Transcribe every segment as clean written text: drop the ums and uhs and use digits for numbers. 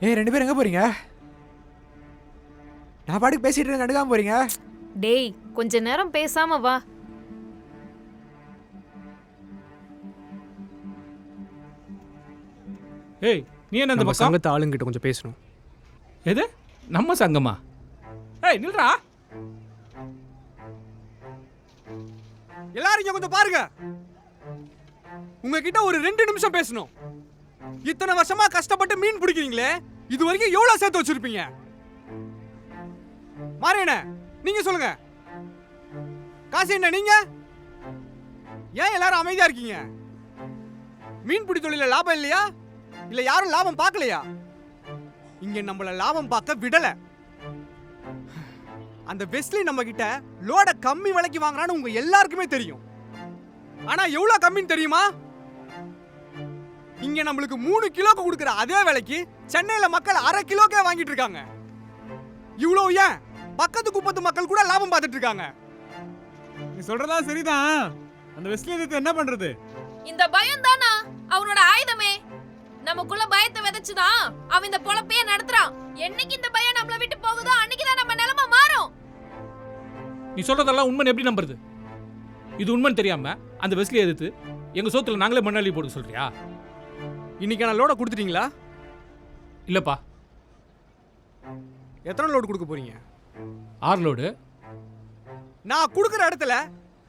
ஏய், 2 பேரும் எங்கே போகிறீங்க? நான் பாட்டுக்கு பேசிகிட்டு இருக்க, கண்டுக்காம போகிறீங்க. டேய், கொஞ்ச நேரம் பேசாம வா. ஏய், நீ என்ன இந்த நம்ம பக்கம்? சங்கத்து ஆளுங்கிட்ட கொஞ்சம் பேசணும். எது? நம்ம சங்கமா? ஏய், நில்றா. எல்லாரும் இங்க கொஞ்சம் பாருங்க. உங்ககிட்ட ஒரு 2 நிமிஷம் பேசணும். இத்தனை வருஷமா கஷ்டப்பட்டு மீன் பிடிக்கிறீங்களே, இது வரைக்கும் எவ்வளவு சேர்த்து வச்சிருப்பீங்க? மாரியண்ண, நீங்க சொல்லுங்க. காசி என்ன நீங்க? ஏன் எல்லாரும் அமைதியா இருக்கீங்க? மீன் பிடி தொழில லாபம் இல்லையா? இல்ல யாரும் லாபம் பார்க்கலையா? இங்க நம்மள லாபம் பார்க்க விடல. அந்த வெஸ்லி நம்ம கிட்ட லோட கம்மி விலைக்கு வாங்குறான்னு உங்க எல்லாருக்குமே தெரியும். ஆனா எவ்வளவு கம்மின்னு தெரியுமா? இங்க நம்மளுக்கு 3 கிலோக்கு கொடுக்கிற அதே விலைக்கு சென்னையில மக்கள் 1/2 கிலோக்கே வாங்கிட்டு இருக்காங்க. இவ்வளவு ஏன் பக்கத்து குப்பத்து மக்கள் கூட லாபம் பார்த்துட்டு இருக்காங்க. நீ சொல்றதா சரிதான். அந்த வெஸ்லி எதிர்த்து என்ன பண்றது? இந்த பயம் தானா அவனோட ஆயுதமே. நமக்குள்ள பயத்தை விதைச்சுதான் அவன் இந்த பொழப்பையே நடத்துறான். என்னைக்கு இந்த பயம் நம்மள விட்டு போகுதோ அன்னைக்குதான் நம்ம நிலைமை மாறும். நீ சொல்றதெல்லாம் உண்மைன்னு எப்படி நம்புறது? இது உண்மைன்னு தெரியாம அந்த வெஸ்லியை எதிர்த்து எங்க சோத்துல நாங்களே மண்ணாளி போட சொல்றியா? இன்னைக்கு நான் லோட கொடுத்துட்டீங்களா? இல்லப்பா. எத்தனை லோடு கொடுக்க போறீங்க? 6 லோடு. நான் கொடுக்கிற இடத்துல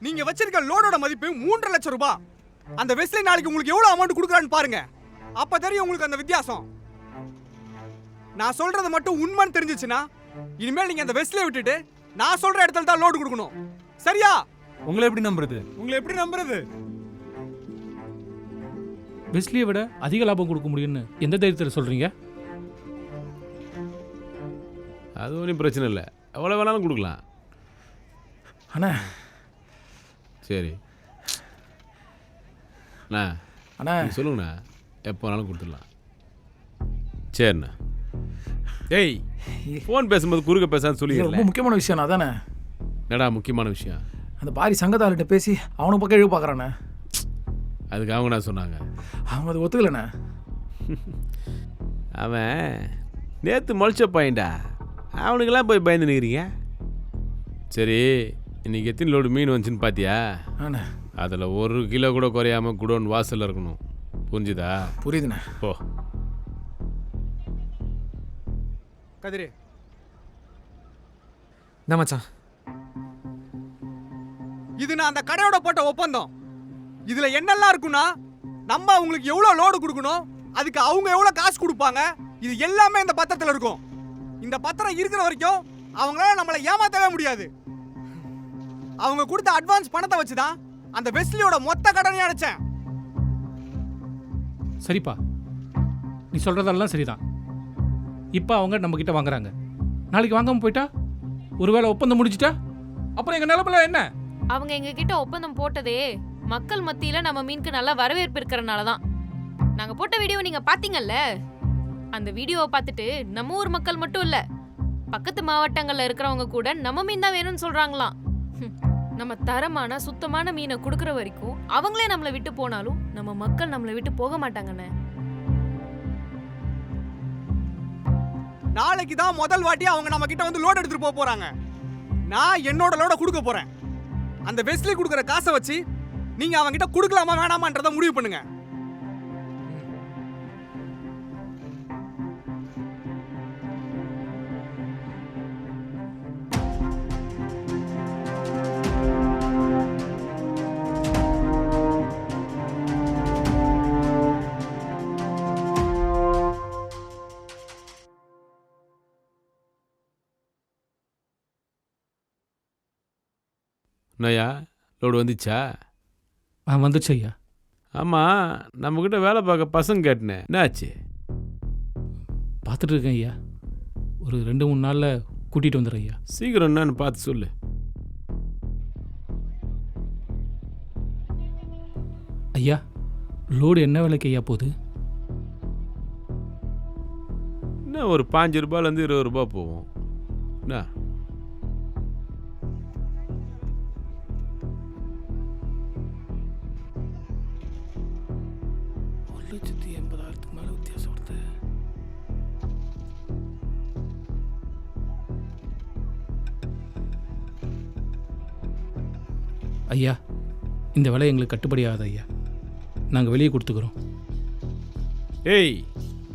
நீங்க வச்சிருக்க லோடோட மதிப்பு 3.5 லட்சம் ரூபாய். அந்த வெஸ்லி நாளைக்கு உங்களுக்கு எவ்வளவு அமௌண்ட் கொடுக்குறான்னு பாருங்க. அப்ப தெரியும் உங்களுக்கு அந்த வித்தியாசம். நான் சொல்றது மட்டும் உண்மைன்னு தெரிஞ்சிச்சுன்னா இனிமேல் நீங்க அந்த வெஸ்லியை விட்டுட்டு நான் சொல்ற இடத்துல தான் லோடு கொடுக்கணும். சரியா? உங்களை எப்படி நம்புறது? வெஸ்லியை விட அதிக லாபம் கொடுக்க முடியும்னு எந்த தைரியத்தில் சொல்றீங்க? அது ஒன்றும் பிரச்சனை இல்லை, எவ்வளோ வேணாலும் கொடுக்கலாம். அண்ணா. சரி அண்ணா. அண்ணா சொல்லுங்கண்ணா, எப்போ வேணாலும் கொடுத்துடலாம். சரிண்ணா. டேய், ஃபோன் பேசும்போது குறுக்க பேசான்னு சொல்லி ரொம்ப முக்கியமான விஷயம் அதானே. என்னடா முக்கியமான விஷயம்? அந்த பாரி சங்கத்தாள்கிட்ட பேசி அவனை பக்கம் எழுத பார்க்குறானே. அதுக்கு அவங்க என்ன சொன்னாங்க? அவங்க அது ஒத்துக்கலண்ணே. அவன் நேற்று முளைச்ச பையன்டா, அவனுக்கெல்லாம் போய் பயந்து நிற்கிறீங்க. சரி, இன்னைக்கு எத்தனை லோடு மீன் வந்துச்சுன்னு பார்த்தியா? ஆண்ணே. அதில் 1 கிலோ கூட குறையாமல் குடோன் வாசலில் இருக்கணும். புரிஞ்சுதா? புரியுதுண்ணே. ஓ கதிரே, என்ன மச்சான்? இது நான் அந்த கடையோட போட்ட ஒப்பந்தம். இதுல என்னெல்லாம் இருக்குன்னா, நம்ம அவங்களுக்கு எவ்வளவு லோடு கொடுக்கணும், அதுக்கு அவங்க எவ்வளவு காசு கொடுப்பாங்க, இது எல்லாமே இந்த பத்திரத்துல இருக்கும். இந்த பத்திரம் இருக்கிற வரைக்கும் அவங்களால நம்மளை ஏமாத்தவே முடியாது. அவங்க கொடுத்த அட்வான்ஸ் பணத்தை வச்சுதான் அந்த வெஸ்லியோட மொத்த கடனை அடைச்சேன். சரிப்பா, நீ சொல்றதெல்லாம் சரிதான். இப்போ அவங்க நம்ம கிட்ட வாங்குறாங்க, நாளைக்கு வாங்காம போயிட்டா, ஒருவேளை ஒப்பந்தம் முடிச்சிட்டா, அப்புறம் எங்க நிலப்பல என்ன? அவங்க எங்க கிட்ட ஒப்பந்தம் போட்டதே மக்கள் மத்தியில நம்ம மீனுக்கு நல்ல வரவேற்பு இருக்கிறனாலதான். நாங்க போட்ட வீடியோ நீங்க பாத்தீங்கல்ல, அந்த வீடியோவை பார்த்துட்டு நம்ம ஊர் மக்கள் மட்டும் இல்ல, பக்கத்து மாவட்டங்கள்ல இருக்கிறவங்க கூட நம்ம மீன் தான் வேணும்னு சொல்றாங்களாம். நம்ம தரமான சுத்தமான மீனை கொடுக்கற வரைக்கும் அவங்களே நம்மளை விட்டு போனாலும் நம்ம மக்கள் நம்மளை விட்டு போக மாட்டாங்கண்ணே. நாளைக்கு தான் முதல் வாட்டி அவங்க நம்ம கிட்ட வந்து லோட் எடுத்துட்டு போக போறாங்க. நான் என்னோட லோட கொடுக்க போறேன். அந்த வெஸ்லி கொடுக்குற காசை வச்சு நீங்க அவங்க கிட்ட கொடுக்கலாமா வேணாமான்றத முடிவு பண்ணுங்க. என்னய்யா, லோடு வந்துச்சா? வந்துச்சு ஐயா. ஆமாம், நம்மக்கிட்ட வேலை பார்க்க பசங்க கேட்டினேன், என்ன ஆச்சு? பார்த்துட்டு இருக்கேன் ஐயா, ஒரு 2-3 நாளில் கூட்டிகிட்டு வந்துடுறேன் ஐயா. சீக்கிரம் என்னன்னு பார்த்து சொல்லு. ஐயா, லோடு என்ன விலைக்கு ஐயா போகுது? என்ன ஒரு 5 ரூபாயிலேருந்து 20 ரூபா போகும். என்ன? $1,80,000 மேலே வித்தியாசம் வருது. ஐயா இந்த விலை எங்களுக்கு கட்டுப்படி ஆகாது ஐயா, நாங்கள் வெளியே கொடுத்துக்குறோம். ஏய்,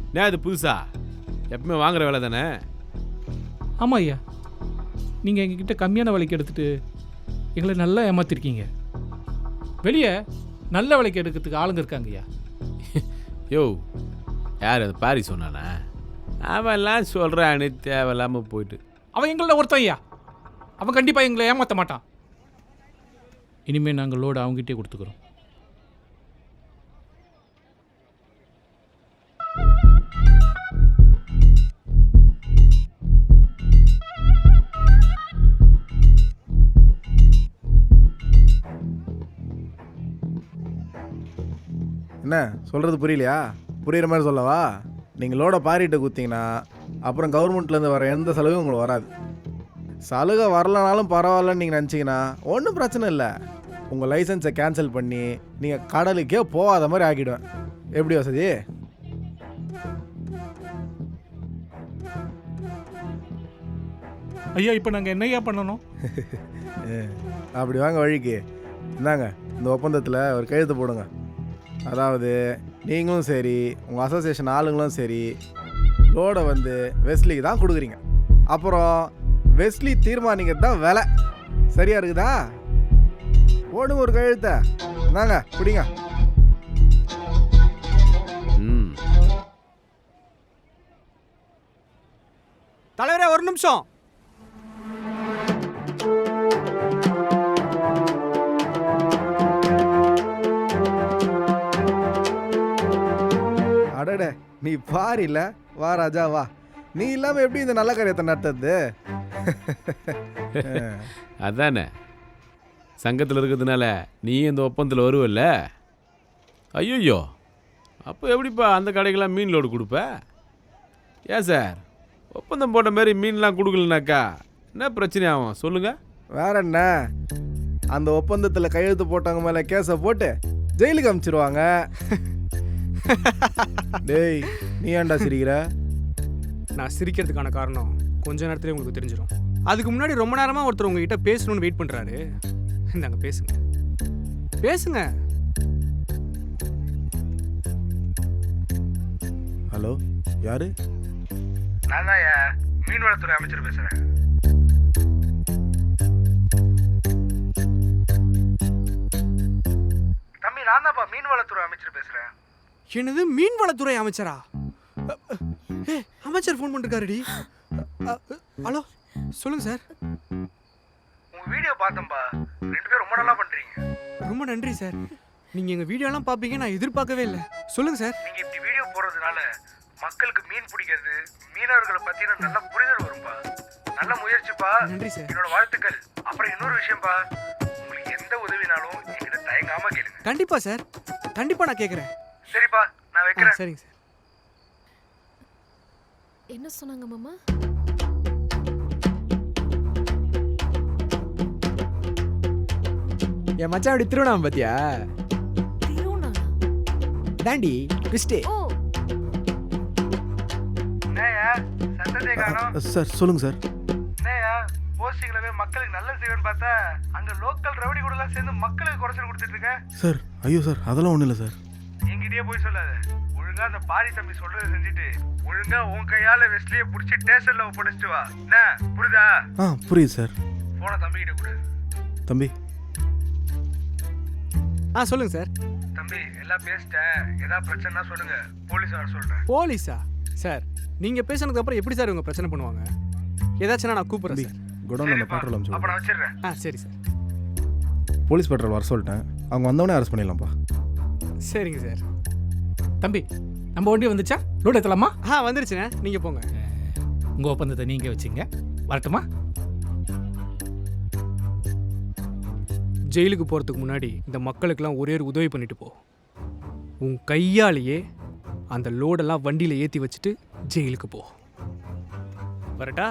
என்ன அது புதுசா? எப்பவுமே வாங்குற வேலை தானே? ஆமாம் ஐயா, நீங்கள் எங்ககிட்ட கம்மியான விலைக்கு எடுத்துகிட்டு எங்களை நல்லா ஏமாத்திருக்கீங்க. வெளியே நல்ல விலைக்கு எடுக்கிறதுக்கு ஆளுங்க இருக்காங்க ஐயா. யோ, யார் அது பாரி சொன்னானா? அவெல்லாம் சொல்கிறான்னு தேவையில்லாமல் போயிட்டு. அவன் எங்களோட ஒருத்தன் ஐயா, அவன் கண்டிப்பாக எங்களை ஏமாற்ற மாட்டான். இனிமேல் நாங்கள் லோடு அவங்ககிட்டே கொடுத்துக்குறோம். என்ன சொல்கிறது புரியலையா? புரிகிற மாதிரி சொல்லவா? நீங்கள் லோடை பாரிட்டு குத்திங்கன்னா அப்புறம் கவர்மெண்ட்லேருந்து வர எந்த செலவும் உங்களுக்கு வராது. சலுகை வரலனாலும் பரவாயில்லன்னு நீங்கள் நினச்சிங்கன்னா ஒன்றும் பிரச்சனை இல்லை. உங்கள் லைசன்ஸை கேன்சல் பண்ணி நீங்கள் கடலுக்கே போகாத மாதிரி ஆக்கிடுவேன். எப்படி வசதி? ஐயா இப்போ நாங்கள் என்னையா பண்ணணும்? அப்படி வாங்க வழிக்கு. இந்தாங்க, இந்த ஒப்பந்தத்தில் ஒரு கையெழுத்து போடுங்க. அதாவது நீங்களும் சரி உங்கள் அசோசியேஷன் ஆளுங்களும் சரி லோடை வந்து வெஸ்லிக்கு தான் கொடுக்குறீங்க. அப்புறம் வெஸ்லி தீர்மானிக்கிறது தான் விலை. சரியா இருக்குதா? போடுங்க ஒரு கையெழுத்த. இந்தாங்க பிடிங்க. தலைவரே ஒரு நிமிஷம். அடடே, நீ பாரில்ல. வா ராஜா வா. நீ இல்லாமல் எப்படி இந்த நல்ல காரியத்தை நடத்துறது? அதானே, சங்கத்தில் இருக்கிறதுனால நீ இந்த ஒப்பந்தத்தில் வருவல்ல. ஐயோ, அப்போ எப்படிப்பா அந்த கடைக்கெல்லாம் மீன் லோடு கொடுப்ப? ஏன் சார், ஒப்பந்தம் போட்ட மாதிரி மீன்லாம் கொடுக்கலனாக்கா என்ன பிரச்சனை ஆகும் சொல்லுங்கள்? வேற என்ன, அந்த ஒப்பந்தத்தில் கையெழுத்து போட்டவங்க மேலே கேஸை போட்டு ஜெயிலுக்கு அனுப்பிச்சிருவாங்க. டேய், நீ ஏன்டா சிரிக்கிற? நான் சிரிக்கிறதுக்கான காரணம் கொஞ்ச நேரத்திலே உங்களுக்கு தெரிஞ்சிடும். அதுக்கு முன்னாடி ரொம்ப நேரமாக ஒருத்தர் உங்ககிட்ட பேசணும்னு வெயிட் பண்ணுறாரு. இந்தாங்க பேசுங்க பேசுங்க. ஹலோ, யாரு? நான் தான் மீன்வளத்துறை அமைச்சர் பேசுகிறேன். தம்பி, நான் தான்ப்பா மீன்வளத்துறை அமைச்சர் பேசுகிறேன். என்னது மீன்வளத்துறை அமைச்சரா? அமைச்சர் ஃபோன் பண்ணிருக்காருடி. ஹலோ, சொல்லுங்க சார். உங்கள் வீடியோ பார்த்தேன்ப்பா, 2 பேரும் ரொம்ப நல்லா பண்ணுறீங்க. ரொம்ப நன்றி சார். நீங்கள் எங்கள் வீடியோலாம் பார்ப்பீங்க நான் எதிர்பார்க்கவே இல்லை. சொல்லுங்கள் சார். நீங்கள் இப்படி வீடியோ போடுறதுனால மக்களுக்கு மீன் பிடிக்கிறது, மீனவர்களை பற்றின நல்ல புரிதல் வரும்பா. நல்ல முயற்சிப்பா. நன்றி சார். என்னோட வாழ்த்துக்கள். அப்புறம் இன்னொரு விஷயம்ப்பா, உங்களுக்கு எந்த உதவினாலும் என்கிட்ட தயங்காமல் கேளுங்க. கண்டிப்பாக சார், கண்டிப்பாக நான் கேட்குறேன். சரிப்பா, நான் வைக்கிறேன். சரிங்க சார். என்ன சொன்னாங்க மாமா? என் மச்சான் அப்படி திருவண்ணாம பாத்தியா? திருவண்ணா? தாண்டி ட்விஸ்டே. ஓ, என்னய்யா சத்தத்தை காணோம்? சார் சொல்லுங்க சார். என்னய்யா போஸ்டிங்ல போய் மக்களுக்கு நல்ல செய்வேன்னு பார்த்தா அங்க லோக்கல் ரவுடி கூட எல்லாம் சேர்ந்து மக்களுக்கு குறைச்சல் கொடுத்துட்டு இருக்க. சார் ஐயோ சார், அதெல்லாம் ஒன்றும் இல்லை சார். என்கிட்டயே போய் சொல்லாத. ஒழுங்கா அந்த பாரி தம்பி சொல்றதை செஞ்சுட்டு ஒழுங்கா உன் கையால வெஸ்லியை புடிச்சு ஸ்டேஷன்ல ஒப்படைச்சிட்டு வா. என்ன புரியுதா? புரியுது சார். போன தம்பி கிட்ட கொடு. தம்பி. சொல்லுங்க சார். தம்பி, எல்லாம் பேசிட்டேன். ஏதாவது பிரச்சனைனா சொல்லுங்க, போலீஸ் வர சொல்றேன். போலீஸா? சார், நீங்கள் பேசினதுக்கு அப்புறம் எப்படி சார் இவங்க பிரச்சனை பண்ணுவாங்க? ஏதாச்சும் நான் கூப்பிட்றேன் சார். குடோனில் பெட்ரோல் அப்ப அனுப்பிச்சு. நான் வச்சிடுறேன். சரி சார். போலீஸ் பெட்ரோல் வர சொல்லிட்டேன். அவங்க வந்தவொடனே அரெஸ்ட் பண்ணிடலாம்ப்பா. சரிங்க சார். தம்பி, நம்ம வண்டி வந்துச்சா? லோடு ஏற்றலாமா? வந்துருச்சுண்ணே, நீங்கள் போங்க. உங்கள் ஒப்பந்தத்தை நீங்கள் வச்சுங்க. வரட்டுமா? ஜெயிலுக்கு போகிறதுக்கு முன்னாடி இந்த மக்களுக்கெல்லாம் ஒரே ஒரு உதவி பண்ணிட்டு போ. உன் கையாலேயே அந்த லோடெல்லாம் வண்டியில் ஏற்றி வச்சுட்டு ஜெயிலுக்கு போ. வரட்டா?